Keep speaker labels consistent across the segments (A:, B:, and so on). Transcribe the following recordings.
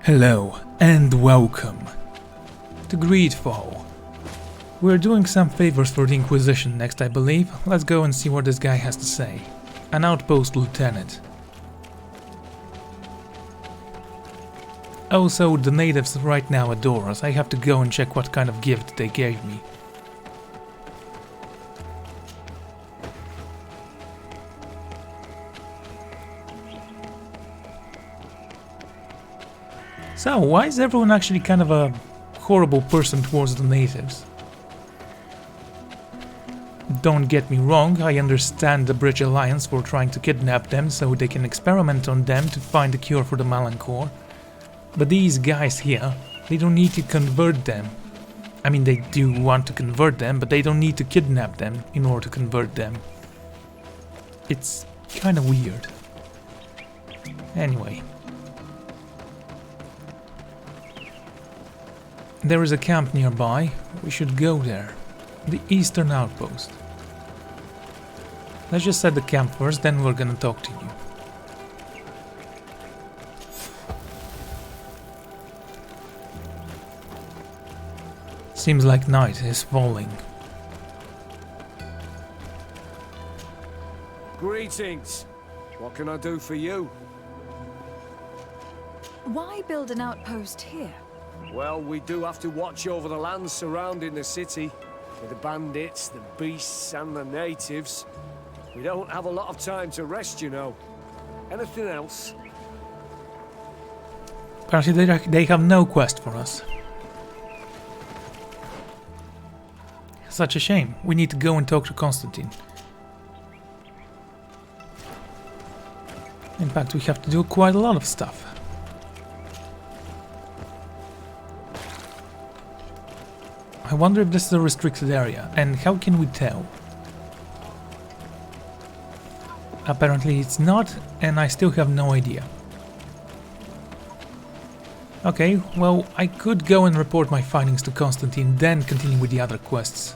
A: Hello and welcome to GreedFall. We're doing some favors for the Inquisition next, I believe. Let's go and see what this guy has to say. An outpost lieutenant. Also, the natives right now adore us. I have to go and check what kind of gift they gave me. So, why is everyone actually kind of a horrible person towards the natives? Don't get me wrong, I understand the Bridge Alliance for trying to kidnap them so they can experiment on them to find a cure for the Melanchour. But these guys here, they don't need to convert them. I mean, they do want to convert them, but they don't need to kidnap them in order to convert them. It's kind of weird. Anyway. There is a camp nearby. We should go there. The Eastern Outpost. Let's just set the camp first, then we're gonna talk to you. Seems like night is falling.
B: Greetings. What can I do for you?
C: Why build an outpost here?
B: Well, we do have to watch over the lands surrounding the city. With the bandits, the beasts and the natives. We don't have a lot of time to rest, you know. Anything else?
A: Apparently they have no quest for us. Such a shame. We need to go and talk to Constantine. In fact, we have to do quite a lot of stuff. I wonder if this is a restricted area, and how can we tell? Apparently it's not, and I still have no idea. Okay, well, I could go and report my findings to Constantine, then continue with the other quests.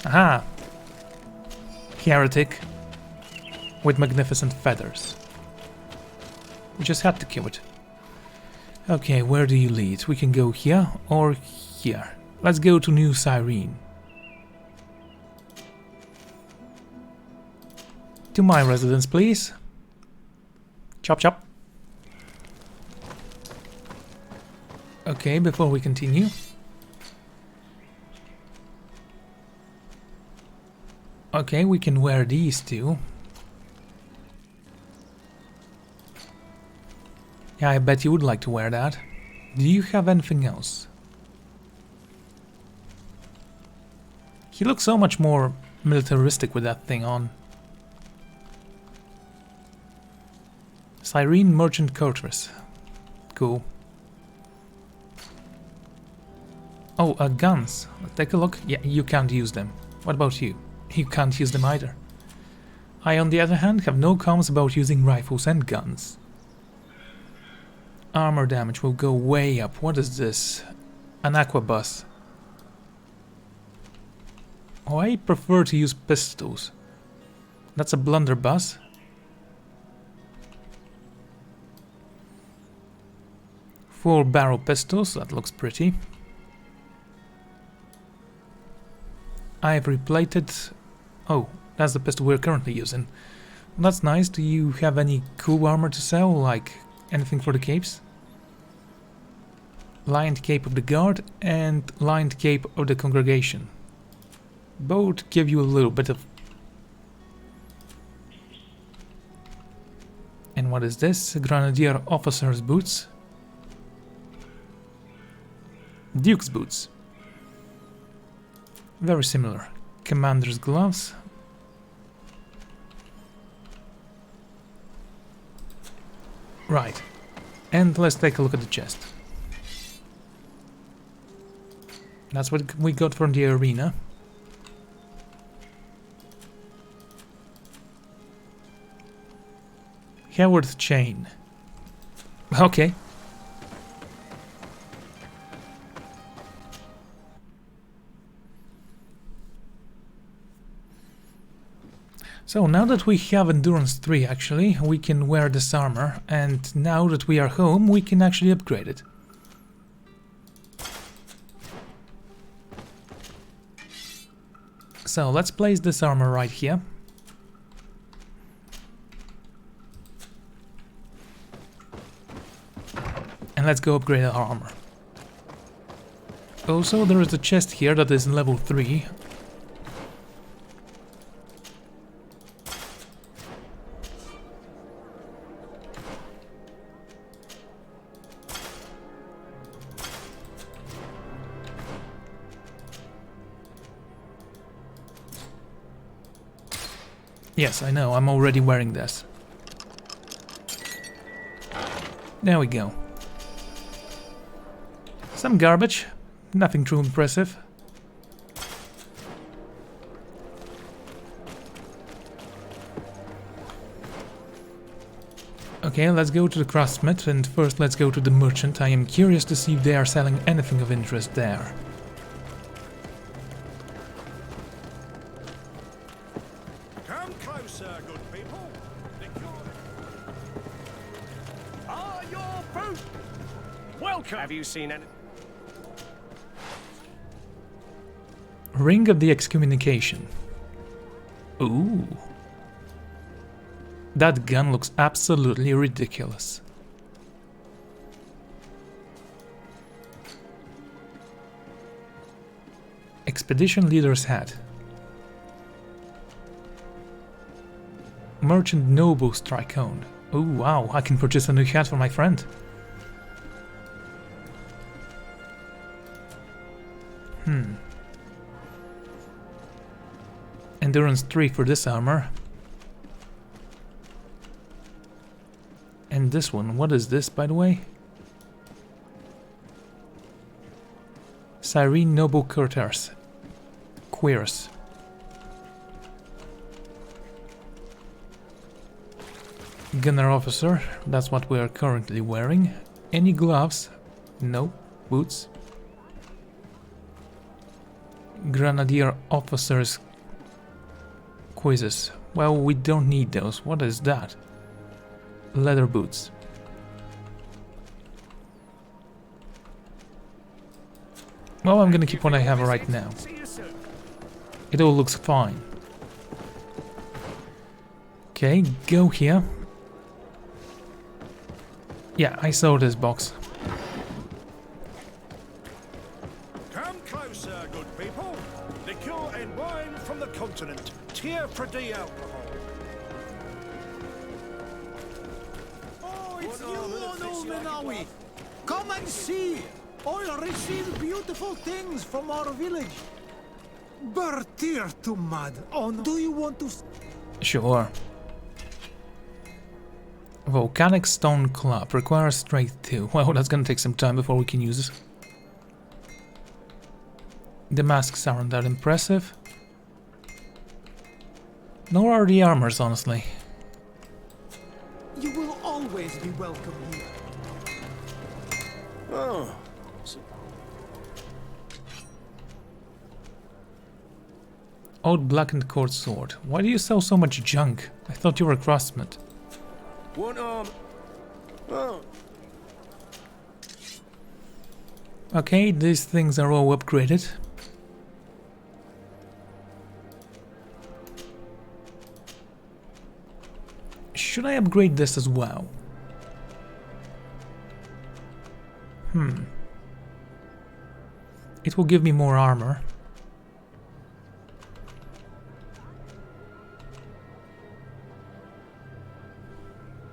A: Aha! Heretic. With magnificent feathers. We just had to kill it. Okay, where do you lead? We can go here or here. Let's go to New Cyrene. To my residence, please. Chop chop. Okay, before we continue. Okay, we can wear these too. Yeah, I bet you would like to wear that. Do you have anything else? He looks so much more militaristic with that thing on. Cyrene Merchant Courtress. Cool. Oh, guns. Take a look. Yeah, you can't use them. What about you? You can't use them either. I, on the other hand, have no qualms about using rifles and guns. Armor damage will go way up. What is this? An aquabus. Oh, I prefer to use pistols. That's a blunderbuss. Four barrel pistols, that looks pretty. Ivory plated. Oh, that's the pistol we're currently using. Well, that's nice. Do you have any cool armor to sell, like anything for the capes? Lined cape of the guard and lined cape of the congregation. Both give you a little bit of... And what is this? Grenadier officer's boots. Duke's boots. Very similar. Commander's gloves. Right. And let's take a look at the chest. That's what we got from the arena. Howard chain. Okay. So now that we have Endurance 3 actually, we can wear this armor, and now that we are home we can actually upgrade it. So let's place this armor right here. And let's go upgrade our armor. Also, there is a chest here that is level 3. Yes, I know, I'm already wearing this. There we go. Some garbage, nothing too impressive. Okay, let's go to the craftsmith, and first let's go to the merchant. I am curious to see if they are selling anything of interest there.
D: Come closer, good people.
B: Ah, your boat! Welcome! Have you seen any?
A: Ring of the Excommunication. Ooh. That gun looks absolutely ridiculous. Expedition Leader's Hat. Merchant Noble Strike Owned. Oh wow, I can purchase a new hat for my friend. Endurance 3 for this armor. And this one, what is this by the way? Cyrene Noble Courtiers. Queers. Gunner Officer, that's what we are currently wearing. Any gloves? No. Boots? Grenadier Officers Quizzes. Well, we don't need those. What is that? Leather boots. Well, I'm gonna keep what I have right now. It all looks fine. Okay, go here. Yeah, I saw this box.
D: Come closer, good people. Liqueur and wine from the continent. Tier for D alcohol.
E: Oh, it's you, old Menawi. Come and see. I'll receive beautiful things from our village. Bertir to mad. Oh, do you want to?
A: Sure. Volcanic Stone Club requires strength 2. Well, that's gonna take some time before we can use it. The masks aren't that impressive. Nor are the armors, honestly.
E: You will always be welcome here.
D: Oh.
A: Old blackened cord sword. Why do you sell so much junk? I thought you were a craftsman.
D: One arm. Oh.
A: Okay, these things are all upgraded. Should I upgrade this as well? It will give me more armor.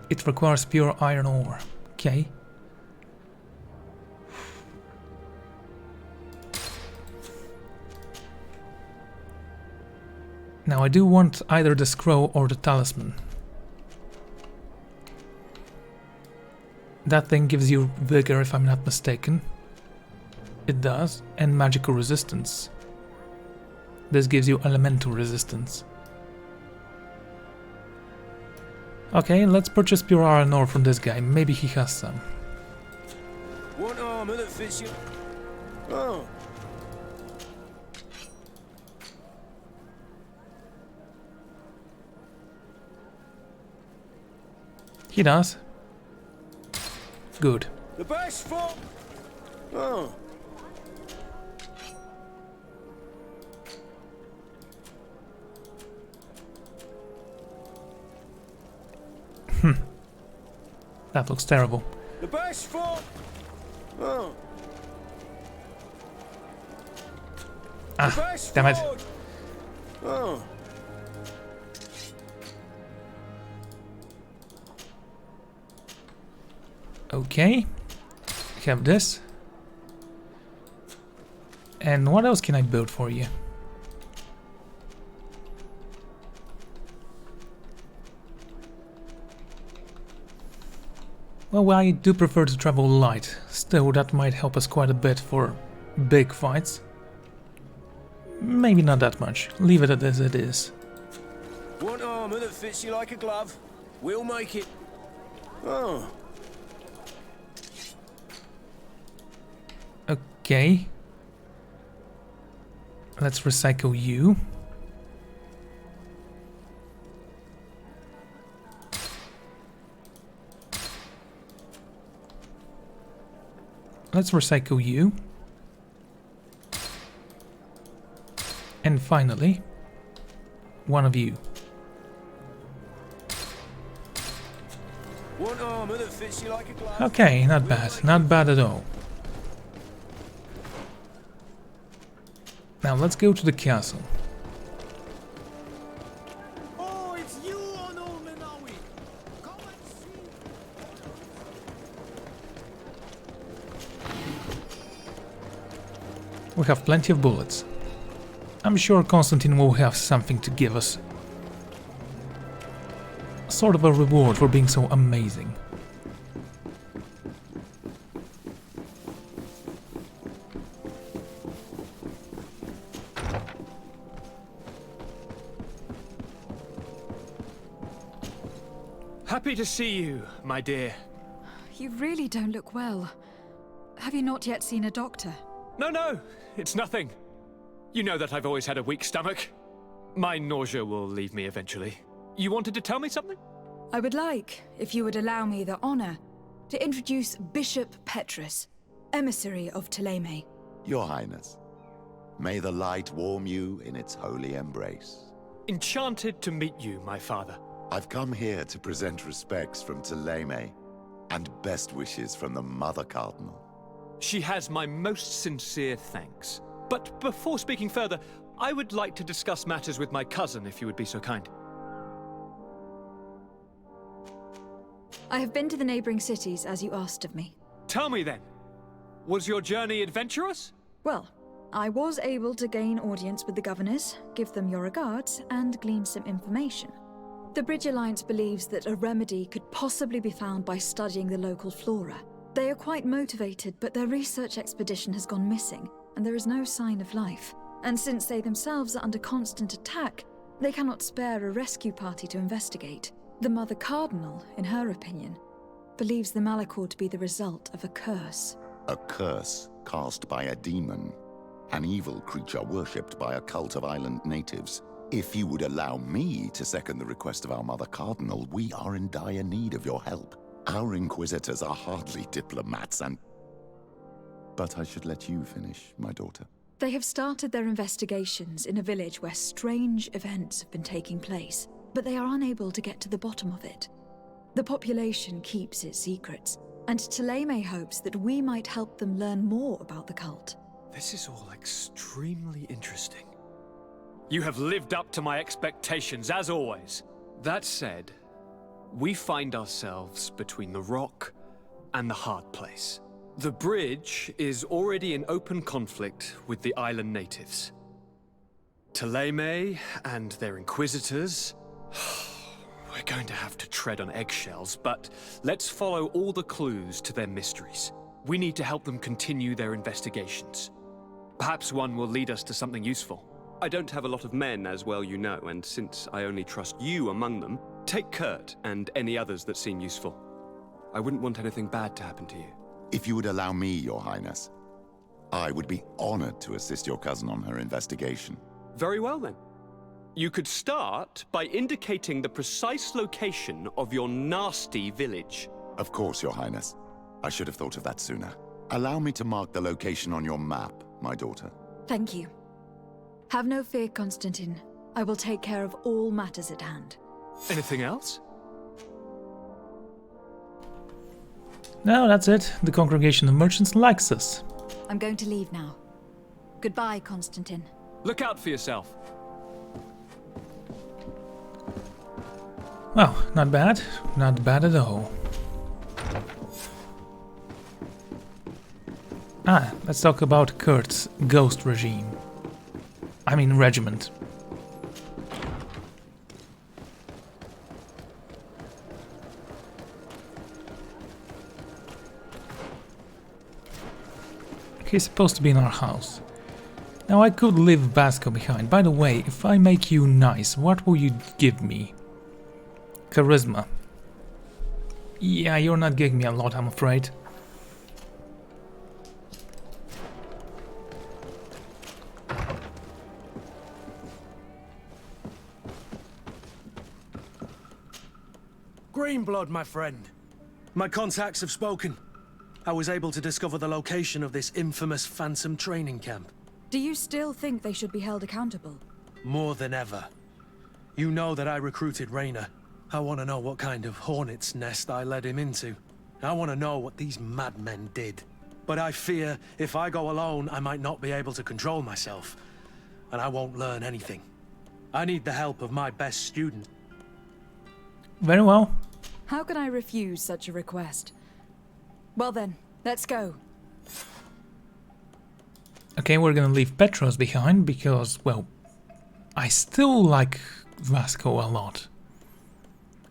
A: It requires pure iron ore. Okay. Now I do want either the scroll or the talisman. That thing gives you vigor, if I'm not mistaken. It does, and magical resistance. This gives you elemental resistance. Okay, let's purchase pure iron ore from this guy. Maybe he has some.
D: One armor that fits you. Oh.
A: He does. Good.
B: The best for... Oh.
A: That looks terrible.
B: The best for... Oh.
A: Ah, damn it.
B: Oh.
A: Okay. We have this. And what else can I build for you? Well, I do prefer to travel light. Still, that might help us quite a bit for big fights. Maybe not that much. Leave it as it is.
B: Want armor that fits you like a glove? We'll make it. Oh.
A: Okay. Let's recycle you. Let's recycle you. And finally, one of you.
B: Want armor that fits you like a glove?
A: Okay, not bad. Not bad at all. Now let's go to the castle.
E: Oh, it's you, Ono Minawi. Come and see.
A: We have plenty of bullets. I'm sure Constantine will have something to give us. Sort of a reward for being so amazing.
F: Happy to see you, my dear.
C: You really don't look well. Have you not yet seen a doctor?
F: No, it's nothing. You know that I've always had a weak stomach. My nausea will leave me eventually. You wanted to tell me something?
C: I would like, if you would allow me the honor, to introduce Bishop Petrus, emissary of Ptolemy.
G: Your Highness, may the light warm you in its holy embrace.
F: Enchanted to meet you, my father.
G: I've come here to present respects from Ptolemy and best wishes from the Mother Cardinal.
F: She has my most sincere thanks. But before speaking further, I would like to discuss matters with my cousin, if you would be so kind.
C: I have been to the neighboring cities, as you asked of me.
F: Tell me then, was your journey adventurous?
C: Well, I was able to gain audience with the governors, give them your regards, and glean some information. The Bridge Alliance believes that a remedy could possibly be found by studying the local flora. They are quite motivated, but their research expedition has gone missing, and there is no sign of life. And since they themselves are under constant attack, they cannot spare a rescue party to investigate. The Mother Cardinal, in her opinion, believes the Malachor to be the result of a curse.
G: A curse cast by a demon, an evil creature worshipped by a cult of island natives. If you would allow me to second the request of our Mother Cardinal, we are in dire need of your help. Our inquisitors are hardly diplomats But I should let you finish, my daughter.
C: They have started their investigations in a village where strange events have been taking place, but they are unable to get to the bottom of it. The population keeps its secrets, and Ptolemy hopes that we might help them learn more about the cult.
F: This is all extremely interesting. You have lived up to my expectations, as always. That said, we find ourselves between the rock and the hard place. The bridge is already in open conflict with the island natives. Ptolemy and their inquisitors... We're going to have to tread on eggshells, but let's follow all the clues to their mysteries. We need to help them continue their investigations. Perhaps one will lead us to something useful.
H: I don't have a lot of men, as well you know, and since I only trust you among them, take Kurt and any others that seem useful. I wouldn't want anything bad to happen to you.
G: If you would allow me, Your Highness, I would be honored to assist your cousin on her investigation.
H: Very well, then. You could start by indicating the precise location of your nasty village.
G: Of course, Your Highness. I should have thought of that sooner. Allow me to mark the location on your map, my daughter.
C: Thank you. Have no fear, Constantine. I will take care of all matters at hand.
F: Anything else?
A: No, that's it. The congregation of merchants likes us.
C: I'm going to leave now. Goodbye, Constantine.
F: Look out for yourself.
A: Well, not bad. Not bad at all. Let's talk about Kurt's ghost regime. I mean regiment. He's supposed to be in our house. Now I could leave Vasco behind. By the way, if I make you nice, what will you give me? Charisma. Yeah, you're not giving me a lot, I'm afraid.
I: Greenblood, my friend. My contacts have spoken. I was able to discover the location of this infamous Phantom training camp.
C: Do you still think they should be held accountable?
I: More than ever. You know that I recruited Raynor. I want to know what kind of hornet's nest I led him into. I want to know what these madmen did. But I fear if I go alone, I might not be able to control myself. And I won't learn anything. I need the help of my best student.
A: Very well.
C: How can I refuse such a request? Well then, let's go.
A: Okay, we're gonna leave Petros behind because, well, I still like Vasco a lot.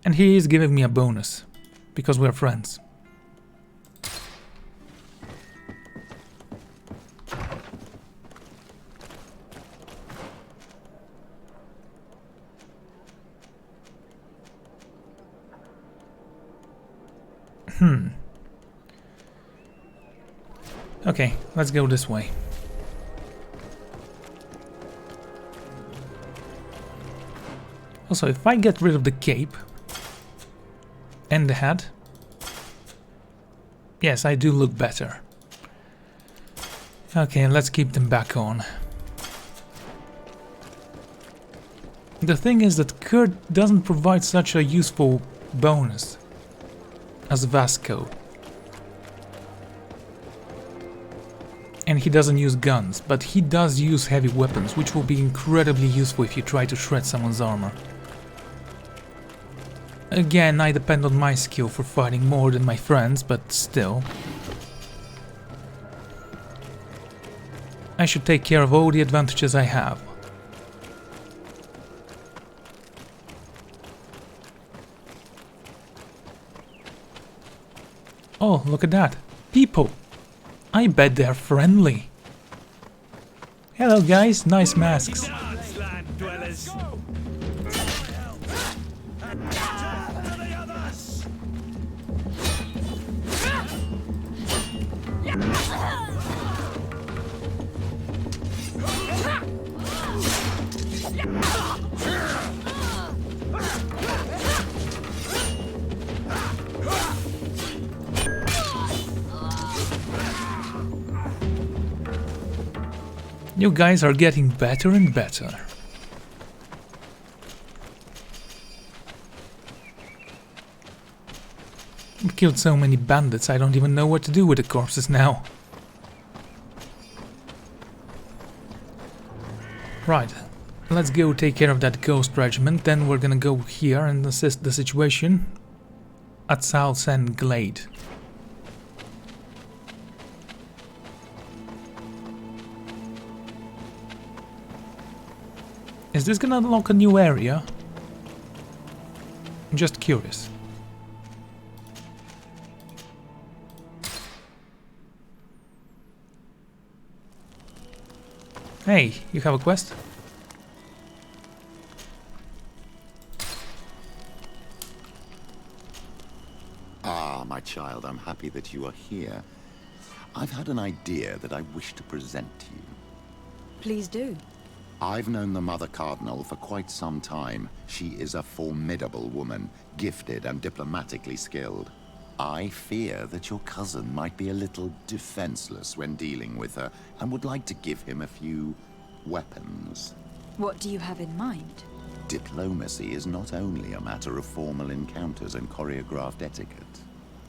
A: And he is giving me a bonus, because we're friends. Okay, let's go this way. Also, if I get rid of the cape and the hat, yes, I do look better. Okay, let's keep them back on. The thing is that Kurt doesn't provide such a useful bonus as Vasco. And he doesn't use guns, but he does use heavy weapons, which will be incredibly useful if you try to shred someone's armor. Again, I depend on my skill for fighting more than my friends, but still. I should take care of all the advantages I have. Oh, look at that. People! I bet they're friendly. Hello guys, nice masks. You guys are getting better and better. I've killed so many bandits, I don't even know what to do with the corpses now. Right, let's go take care of that ghost regiment, then we're gonna go here and assist the situation at South End Glade. Is this gonna unlock a new area? I'm just curious. Hey, you have a quest?
G: Ah, my child, I'm happy that you are here. I've had an idea that I wish to present to you.
C: Please do.
G: I've known the Mother Cardinal for quite some time. She is a formidable woman, gifted and diplomatically skilled. I fear that your cousin might be a little defenseless when dealing with her, and would like to give him a few weapons.
C: What do you have in mind?
G: Diplomacy is not only a matter of formal encounters and choreographed etiquette.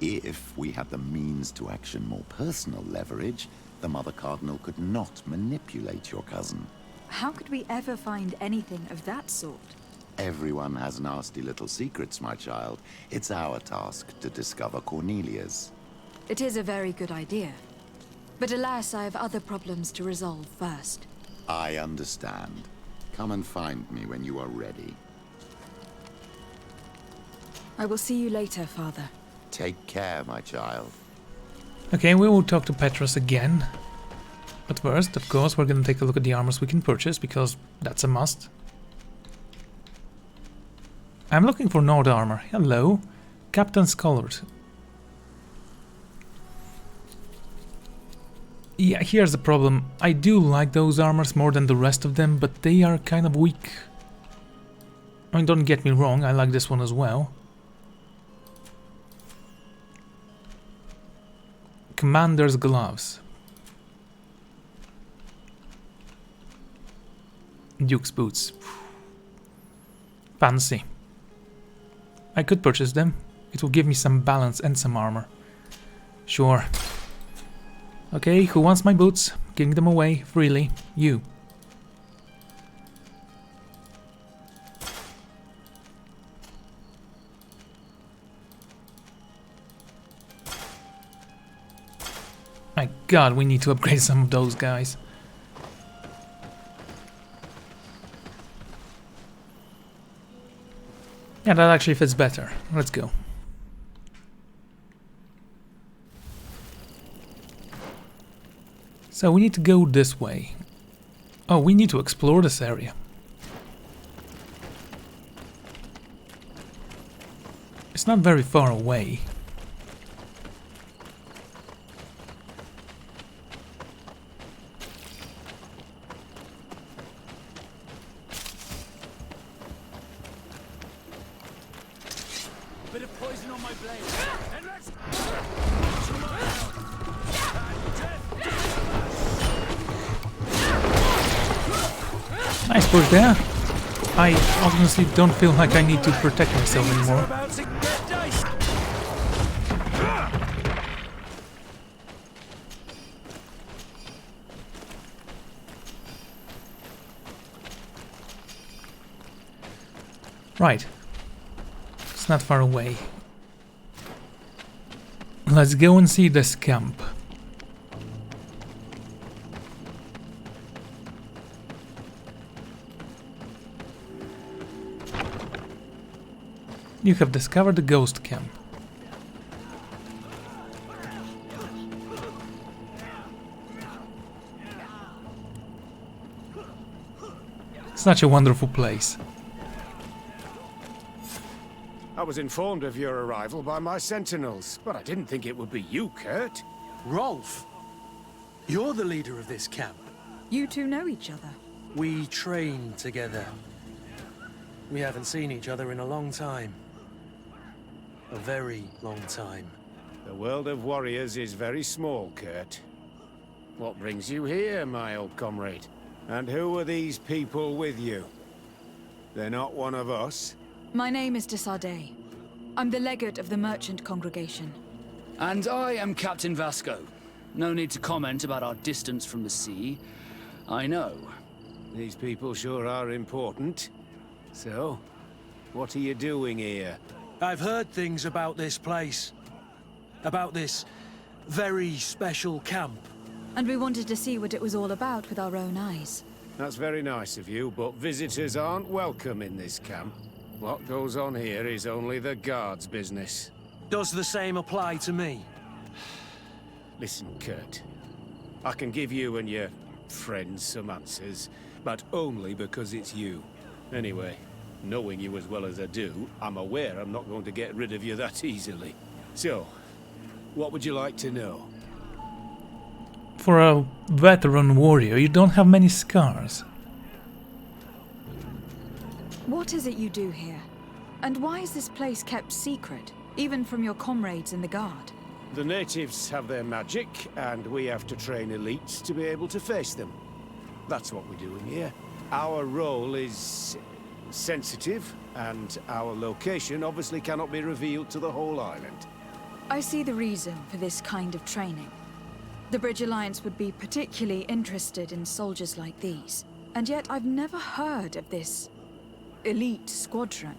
G: If we had the means to action more personal leverage, the Mother Cardinal could not manipulate your cousin.
C: How could we ever find anything of that sort?
G: Everyone has nasty little secrets, my child. It's our task to discover Cornelia's.
C: It is a very good idea. But alas, I have other problems to resolve first.
G: I understand. Come and find me when you are ready.
C: I will see you later, Father.
G: Take care, my child.
A: Okay, we will talk to Petros again. But first, of course, we're gonna take a look at the armors we can purchase, because that's a must. I'm looking for Nord armor. Hello. Captain's Colored. Yeah, here's the problem. I do like those armors more than the rest of them, but they are kind of weak. I mean, don't get me wrong, I like this one as well. Commander's Gloves. Duke's Boots. Fancy. I could purchase them. It will give me some balance and some armor. Sure. Okay, who wants my boots? Giving them away freely. You. My god, we need to upgrade some of those guys. Yeah, that actually fits better. Let's go. So we need to go this way. Oh, we need to explore this area. It's not very far away.
B: Bit of poison on my blade. And let's...
A: Nice push there. I honestly don't feel like I need to protect myself anymore. Right. It's not far away. Let's go and see this camp. You have discovered the ghost camp. Such a wonderful place.
B: I was informed of your arrival by my sentinels, but I didn't think it would be you, Kurt.
I: Rolf! You're the leader of this camp.
C: You two know each other.
I: We train together. We haven't seen each other in a long time. A very long time.
B: The world of warriors is very small, Kurt. What brings you here, my old comrade? And who are these people with you? They're not one of us?
C: My name is Sardet. I'm the legate of the merchant congregation.
J: And I am Captain Vasco. No need to comment about our distance from the sea. I know.
B: These people sure are important. So, what are you doing here?
I: I've heard things about this place. About this very special camp.
C: And we wanted to see what it was all about with our own eyes.
B: That's very nice of you, but visitors aren't welcome in this camp. What goes on here is only the guards' business.
I: Does the same apply to me?
B: Listen, Kurt. I can give you and your friends some answers, but only because it's you. Anyway, knowing you as well as I do, I'm aware I'm not going to get rid of you that easily. So, what would you like to know?
A: For a veteran warrior, you don't have many scars.
C: What is it you do here? And why is this place kept secret, even from your comrades in the Guard?
B: The natives have their magic, and we have to train elites to be able to face them. That's what we're doing here. Our role is sensitive, and our location obviously cannot be revealed to the whole island.
C: I see the reason for this kind of training. The Bridge Alliance would be particularly interested in soldiers like these. And yet I've never heard of this elite squadron.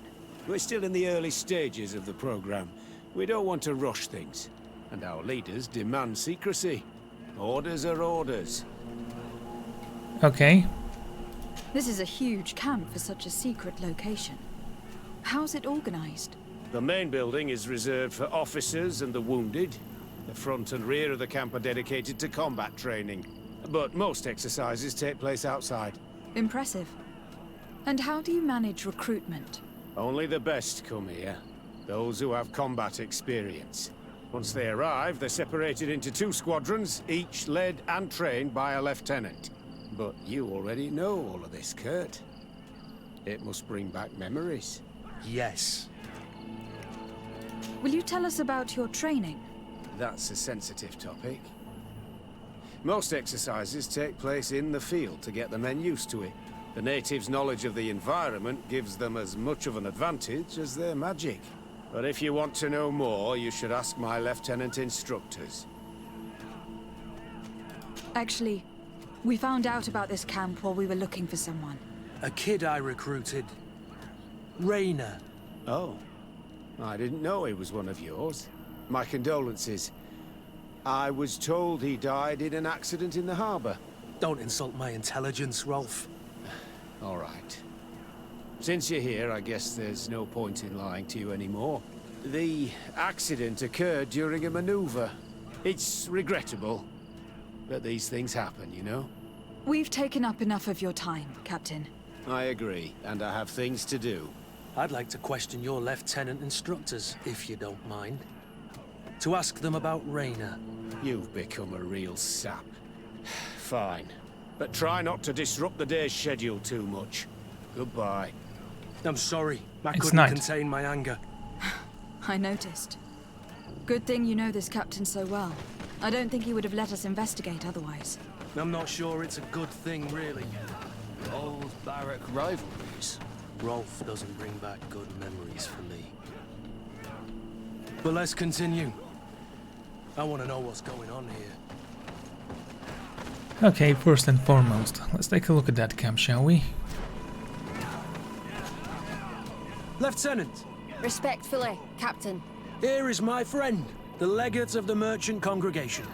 B: We're still in the early stages of the program. We don't want to rush things. And our leaders demand secrecy. Orders are orders.
A: Okay.
C: This is a huge camp for such a secret location. How's it organized?
B: The main building is reserved for officers and the wounded. The front and rear of the camp are dedicated to combat training. But most exercises take place outside.
C: Impressive. And how do you manage recruitment?
B: Only the best come here. Those who have combat experience. Once they arrive, they're separated into 2 squadrons, each led and trained by a lieutenant. But you already know all of this, Kurt. It must bring back memories.
I: Yes.
C: Will you tell us about your training?
B: That's a sensitive topic. Most exercises take place in the field to get the men used to it. The natives' knowledge of the environment gives them as much of an advantage as their magic. But if you want to know more, you should ask my lieutenant instructors.
C: Actually, we found out about this camp while we were looking for someone.
I: A kid I recruited. Rainer.
B: Oh. I didn't know he was one of yours. My condolences. I was told he died in an accident in the harbor.
I: Don't insult my intelligence, Rolf.
B: All right. Since you're here, I guess there's no point in lying to you anymore. The accident occurred during a maneuver. It's regrettable, but these things happen, you know?
C: We've taken up enough of your time, Captain.
B: I agree, and I have things to do.
I: I'd like to question your lieutenant instructors, if you don't mind. To ask them about Rainer.
B: You've become a real sap. Fine. But try not to disrupt the day's schedule too much. Goodbye.
I: I'm sorry. I
A: It's
I: couldn't
A: night.
I: contain my anger.
C: I noticed. Good thing you know this captain so well. I don't think he would have let us investigate otherwise.
I: I'm not sure it's a good thing, really.
J: Old barrack rivalries.
I: Rolf doesn't bring back good memories for me. But let's continue. I want to know what's going on here.
A: Okay, first and foremost, let's take a look at that camp, shall we?
I: Lieutenant!
K: Respectfully, Captain.
I: Here is my friend, the legate of the merchant congregation.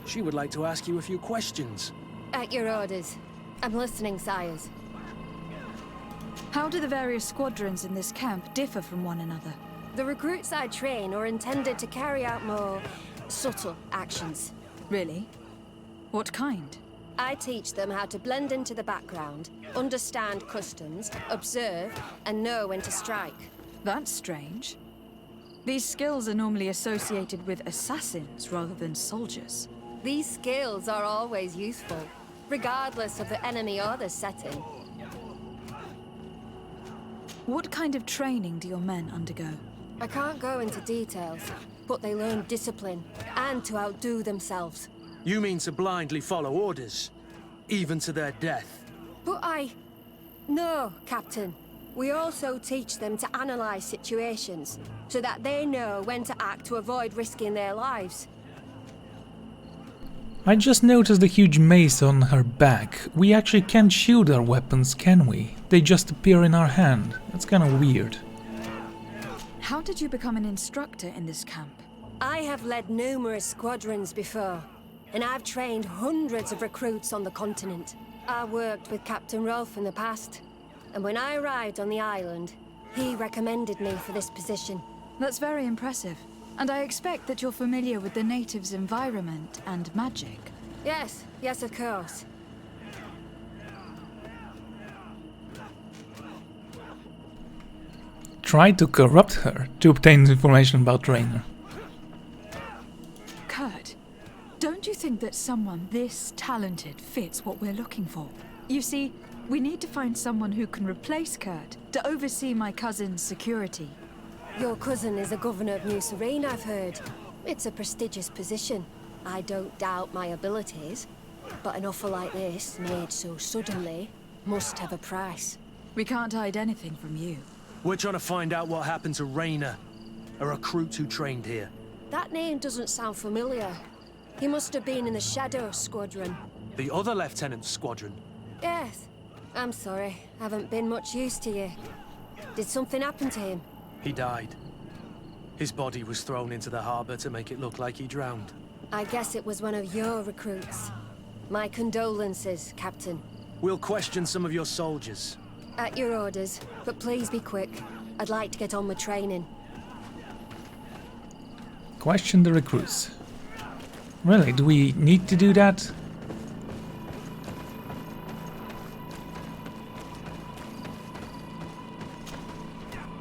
I: She would like to ask you a few questions.
K: At your orders. I'm listening, sires.
C: How do the various squadrons in this camp differ from one another?
K: The recruits I train are intended to carry out more subtle actions.
C: Really? What kind?
K: I teach them how to blend into the background, understand customs, observe, and know when to strike.
C: That's strange. These skills are normally associated with assassins rather than soldiers.
K: These skills are always useful, regardless of the enemy or the setting.
C: What kind of training do your men undergo?
K: I can't go into details, but they learn discipline and to outdo themselves.
I: You mean to blindly follow orders, even to their death?
K: But No, Captain. We also teach them to analyze situations, so that they know when to act to avoid risking their lives.
A: I just noticed the huge mace on her back. We actually can't shoot our weapons, can we? They just appear in our hand. That's kind of weird.
C: How did you become an instructor in this camp?
K: I have led numerous squadrons before, and I've trained hundreds of recruits on the continent. I worked with Captain Rolf in the past, and when I arrived on the island, he recommended me for this position.
C: That's very impressive. And I expect that you're familiar with the natives' environment and magic.
K: Yes, of course.
A: Try to corrupt her to obtain information about Rainer.
C: Kurt, don't you think that someone this talented fits what we're looking for? You see, We need to find someone who can replace Kurt to oversee my cousin's security.
K: Your cousin is a governor of New Serene, I've heard. It's a prestigious position. I don't doubt my abilities, but an offer like this, made so suddenly, must have a price.
C: We can't hide anything from you.
I: We're trying to find out what happened to Rayner, a recruit who trained here.
K: That name doesn't sound familiar. He must have been in the Shadow Squadron.
I: The other lieutenant's squadron?
K: Yes. I'm sorry, haven't been much use to you. Did something happen to him?
I: He died. His body was thrown into the harbor to make it look like he drowned.
K: I guess it was one of your recruits. My condolences, Captain.
I: We'll question some of your soldiers.
K: At your orders, but please be quick. I'd like to get on with training.
A: Question the recruits. Really, do we need to do that?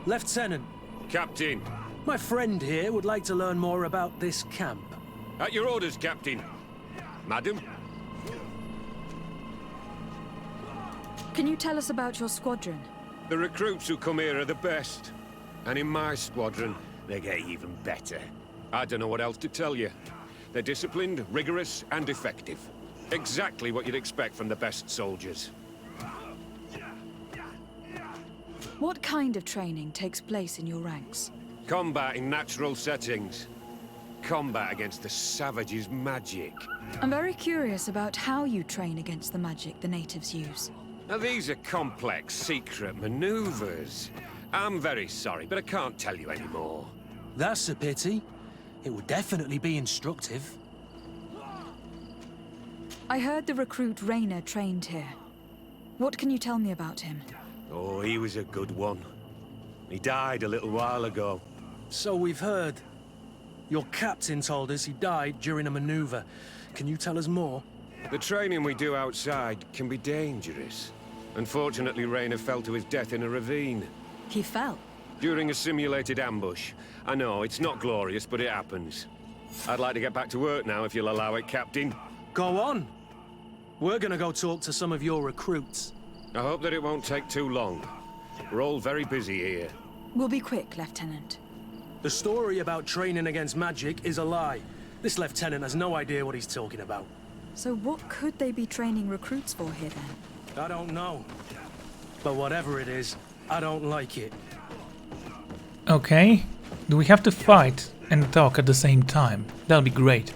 I: Lieutenant.
L: Captain.
I: My friend here would like to learn more about this camp.
L: At your orders, Captain. Madam?
C: Can you tell us about your squadron?
L: The recruits who come here are the best. And in my squadron, they get even better. I don't know what else to tell you. They're disciplined, rigorous, and effective. Exactly what you'd expect from the best soldiers.
C: What kind of training takes place in your ranks?
L: Combat in natural settings. Combat against the savages' magic.
C: I'm very curious about how you train against the magic the natives use.
L: Now these are complex, secret maneuvers. I'm very sorry, but I can't tell you anymore.
I: That's a pity. It would definitely be instructive.
C: I heard the recruit Rayner trained here. What can you tell me about him?
L: Oh, he was a good one. He died a little while ago.
I: So we've heard. Your captain told us he died during a maneuver. Can you tell us more?
L: The training we do outside can be dangerous. Unfortunately, Rayner fell to his death in a ravine.
C: He fell?
L: During a simulated ambush. I know, it's not glorious, but it happens. I'd like to get back to work now, if you'll allow it, Captain.
I: Go on. We're gonna go talk to some of your recruits.
L: I hope that it won't take too long. We're all very busy here.
C: We'll be quick, Lieutenant.
I: The story about training against magic is a lie. This lieutenant has no idea what he's talking about.
C: So what could they be training recruits for here, then?
I: I don't know. But whatever it is, I don't like it.
A: Okay. Do we have to fight and talk at the same time? That'll be great.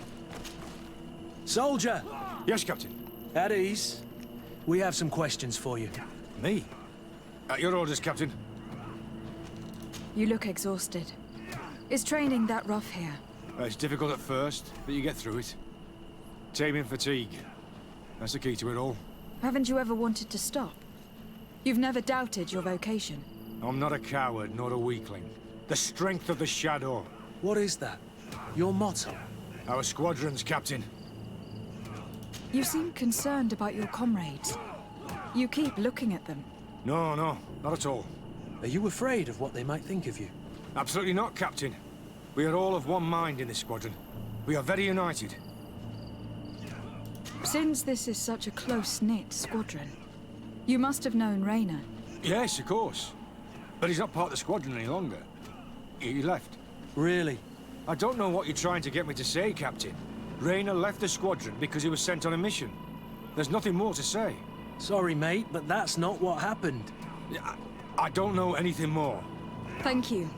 I: Soldier!
D: Yes, Captain.
I: At ease. We have some questions for you.
D: Me? At your orders, Captain.
C: You look exhausted. Is training that rough here?
D: It's difficult at first, but you get through it. Taming fatigue. That's the key to it all.
C: Haven't you ever wanted to stop? You've never doubted your vocation.
D: I'm not a coward, nor a weakling. The strength of the Shadow.
I: What is that? Your motto?
D: Our squadrons, Captain.
C: You seem concerned about your comrades. You keep looking at them.
D: No, not at all.
I: Are you afraid of what they might think of you?
D: Absolutely not, Captain. We are all of one mind in this squadron. We are very united.
C: Since this is such a close-knit squadron, you must have known Rayner.
D: Yes, of course. But he's not part of the squadron any longer. He left.
I: Really?
D: I don't know what you're trying to get me to say, Captain. Rayner left the squadron because he was sent on a mission. There's nothing more to say.
I: Sorry, mate, but that's not what happened.
D: I don't know anything more.
C: Thank you.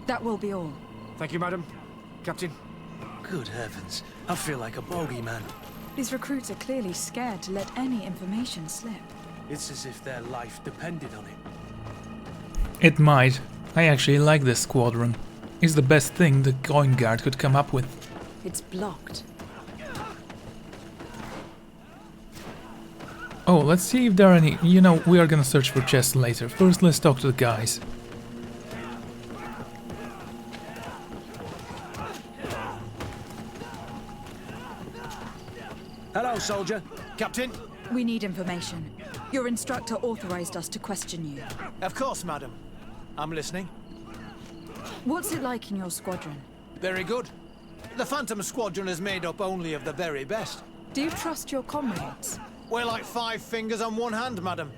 C: That will be all.
D: Thank you, madam. Captain.
I: Good heavens. I feel like a bogeyman.
C: These recruits are clearly scared to let any information slip.
I: It's as if their life depended on it.
A: It might. I actually like this squadron. It's the best thing the Coin Guard could come up with.
C: It's blocked.
A: Oh, let's see if there are any... You know, we are gonna search for chests later. First, let's talk to the guys.
I: Hello, soldier.
E: Captain?
C: We need information. Your instructor authorized us to question you.
E: Of course, madam. I'm listening.
C: What's it like in your squadron?
E: Very good. The Phantom Squadron is made up only of the very best.
C: Do you trust your comrades?
E: We're like 5 fingers on one hand, madam.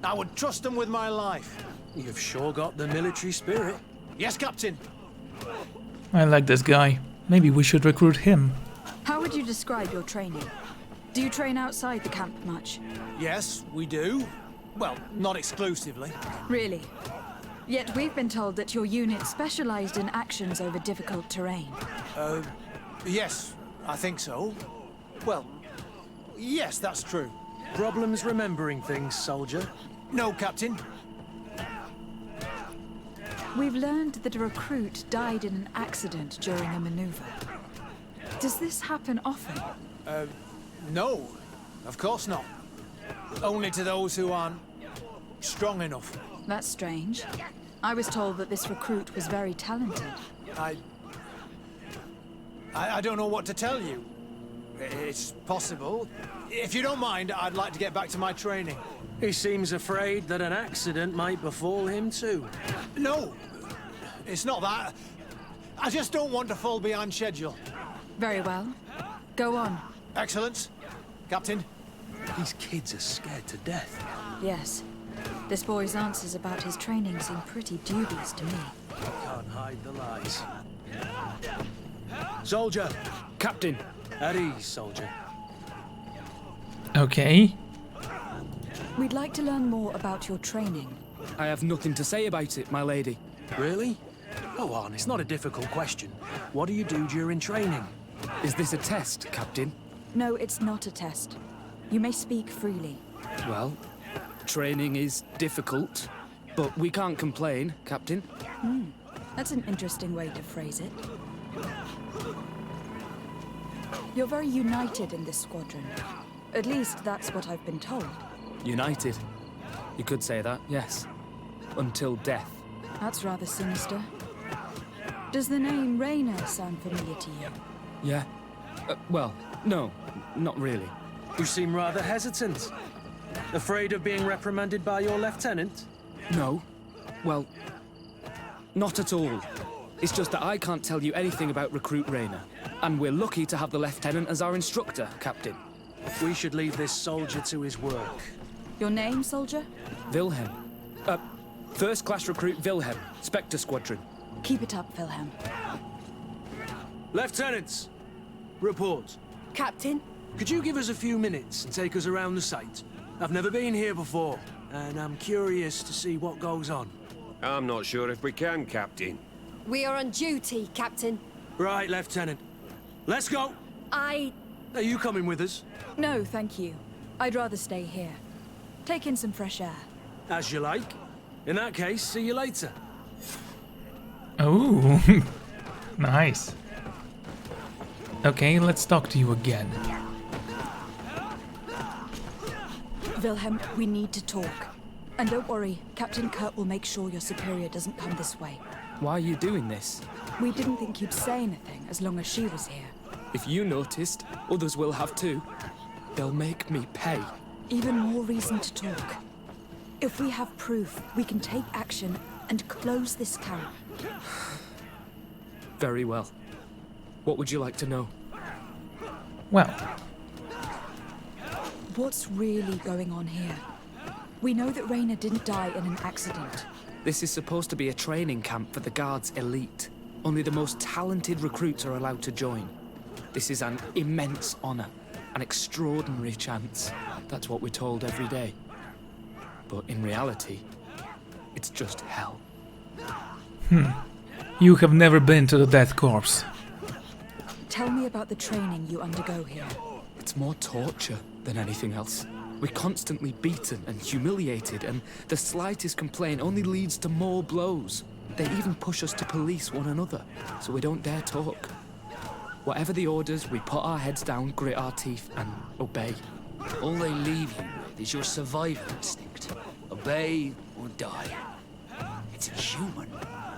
E: I would trust them with my life.
I: You've sure got the military spirit.
E: Yes, Captain.
A: I like this guy. Maybe we should recruit him.
C: How would you describe your training? Do you train outside the camp much?
E: Yes, we do. Well, not exclusively.
C: Really? Yet we've been told that your unit specialized in actions over difficult terrain.
E: Yes, I think so. Well, yes, that's true.
I: Problems remembering things, soldier?
E: No, Captain.
C: We've learned that a recruit died in an accident during a maneuver. Does this happen often?
E: No, of course not. Only to those who aren't strong enough.
C: That's strange. I was told that this recruit was very talented.
E: I don't know what to tell you. It's possible. If you don't mind, I'd like to get back to my training.
I: He seems afraid that an accident might befall him too.
E: No, it's not that. I just don't want to fall behind schedule.
C: Very well. Go on.
E: Excellence. Captain.
I: These kids are scared to death.
C: Yes. This boy's answers about his training seem pretty dubious to me.
I: Can't hide the lies. Soldier!
F: Captain!
I: At ease, soldier.
A: Okay.
C: We'd like to learn more about your training.
J: I have nothing to say about it, my lady.
I: Really? Go on, it's not a difficult question. What do you do during training?
J: Is this a test, Captain?
C: No, it's not a test. You may speak freely.
J: Well, training is difficult, but we can't complain, Captain.
C: That's an interesting way to phrase it. You're very united in this squadron. At least that's what I've been told.
J: United. You could say that, yes. Until death.
C: That's rather sinister. Does the name Raynor sound familiar to you?
J: Yeah. Well, no, not really.
I: You seem rather hesitant. Afraid of being reprimanded by your lieutenant?
J: No. Well, not at all. It's just that I can't tell you anything about Recruit Raynor. And we're lucky to have the lieutenant as our instructor, Captain.
I: We should leave this soldier to his work.
C: Your name, soldier?
J: Wilhelm. First class recruit Wilhelm, Spectre Squadron.
C: Keep it up, Wilhelm.
I: Lieutenants! Report.
K: Captain?
I: Could you give us a few minutes and take us around the site? I've never been here before, and I'm curious to see what goes on.
L: I'm not sure if we can, Captain.
K: We are on duty, Captain.
I: Right, Lieutenant. Let's go! Are you coming with us?
C: No, thank you. I'd rather stay here. Take in some fresh air.
I: As you like. In that case, see you later.
A: Oh, nice. Okay, let's talk to you again.
C: Wilhelm, we need to talk. And don't worry, Captain Kurt will make sure your superior doesn't come this way.
J: Why are you doing this?
C: We didn't think you'd say anything as long as she was here.
J: If you noticed, others will have too. They'll make me pay.
C: Even more reason to talk. If we have proof, we can take action and close this camp.
J: Very well. What would you like to know?
A: Well,
C: what's really going on here? We know that Raynor didn't die in an accident.
J: This is supposed to be a training camp for the Guard's elite. Only the most talented recruits are allowed to join. This is an immense honor, an extraordinary chance. That's what we're told every day. But in reality, it's just hell.
A: You have never been to the Death Corps.
C: Tell me about the training you undergo here.
J: It's more torture than anything else. We're constantly beaten and humiliated, and the slightest complaint only leads to more blows. They even push us to police one another, so we don't dare talk. Whatever the orders, we put our heads down, grit our teeth, and obey.
M: All they leave you with is your survival instinct. Obey or die. It's inhuman.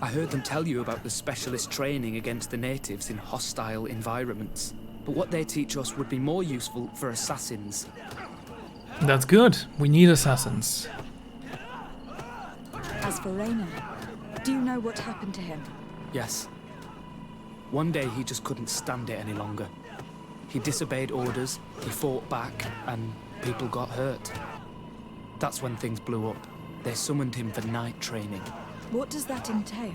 J: I heard them tell you about the specialist training against the natives in hostile environments. But what they teach us would be more useful for assassins.
A: That's good. We need assassins.
C: As for Raynor, do you know what happened to him?
J: Yes. One day he just couldn't stand it any longer. He disobeyed orders, he fought back, and people got hurt. That's when things blew up. They summoned him for night training.
C: What does that entail?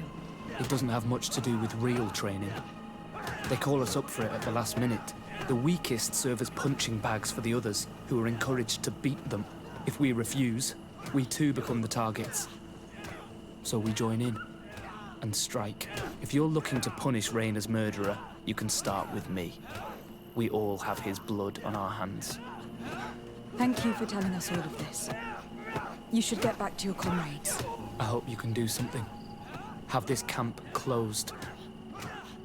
J: It doesn't have much to do with real training. They call us up for it at the last minute. The weakest serve as punching bags for the others, who are encouraged to beat them. If we refuse, we too become the targets. So we join in and strike. If you're looking to punish Rayna's murderer, you can start with me. We all have his blood on our hands.
C: Thank you for telling us all of this. You should get back to your comrades.
J: I hope you can do something. Have this camp closed.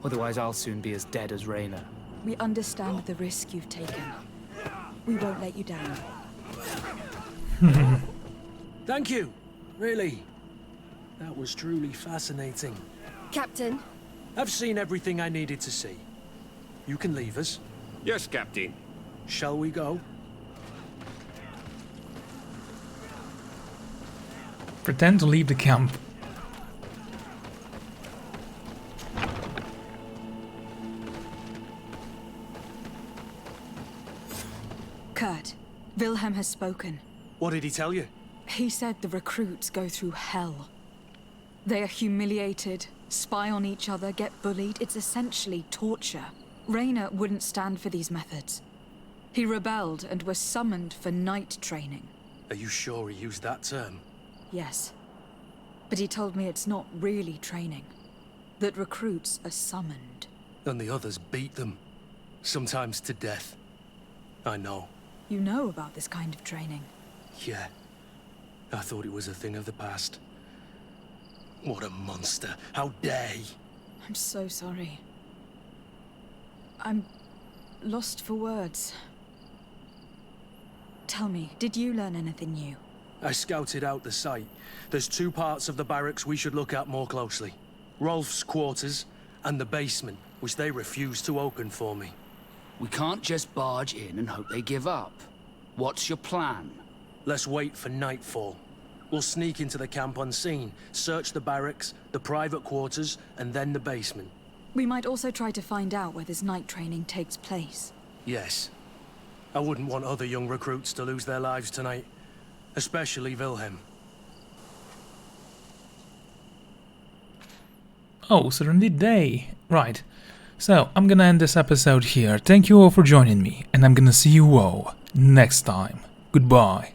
J: Otherwise I'll soon be as dead as Rayna.
C: We understand the risk you've taken. We won't let you down.
I: Thank you. Really. That was truly fascinating.
K: Captain?
I: I've seen everything I needed to see. You can leave us.
L: Yes, Captain.
I: Shall we go?
A: Pretend to leave the camp.
C: Kurt, Wilhelm has spoken.
I: What did he tell you?
C: He said the recruits go through hell. They are humiliated, spy on each other, get bullied. It's essentially torture. Rayna wouldn't stand for these methods. He rebelled and was summoned for night training.
I: Are you sure he used that term?
C: Yes. But he told me it's not really training. That recruits are summoned.
I: And the others beat them. Sometimes to death. I know.
C: You know about this kind of training?
I: Yeah. I thought it was a thing of the past. What a monster. How dare he?
C: I'm so sorry. I'm lost for words. Tell me, did you learn anything new?
I: I scouted out the site. There's 2 parts of the barracks we should look at more closely. Rolf's quarters and the basement, which they refused to open for me.
M: We can't just barge in and hope they give up. What's your plan?
I: Let's wait for nightfall. We'll sneak into the camp unseen, search the barracks, the private quarters, and then the basement.
C: We might also try to find out where this night training takes place.
I: Yes. I wouldn't want other young recruits to lose their lives tonight. Especially Wilhelm.
A: Oh, so indeed they. Right. So, I'm gonna end this episode here. Thank you all for joining me, and I'm gonna see you all next time. Goodbye.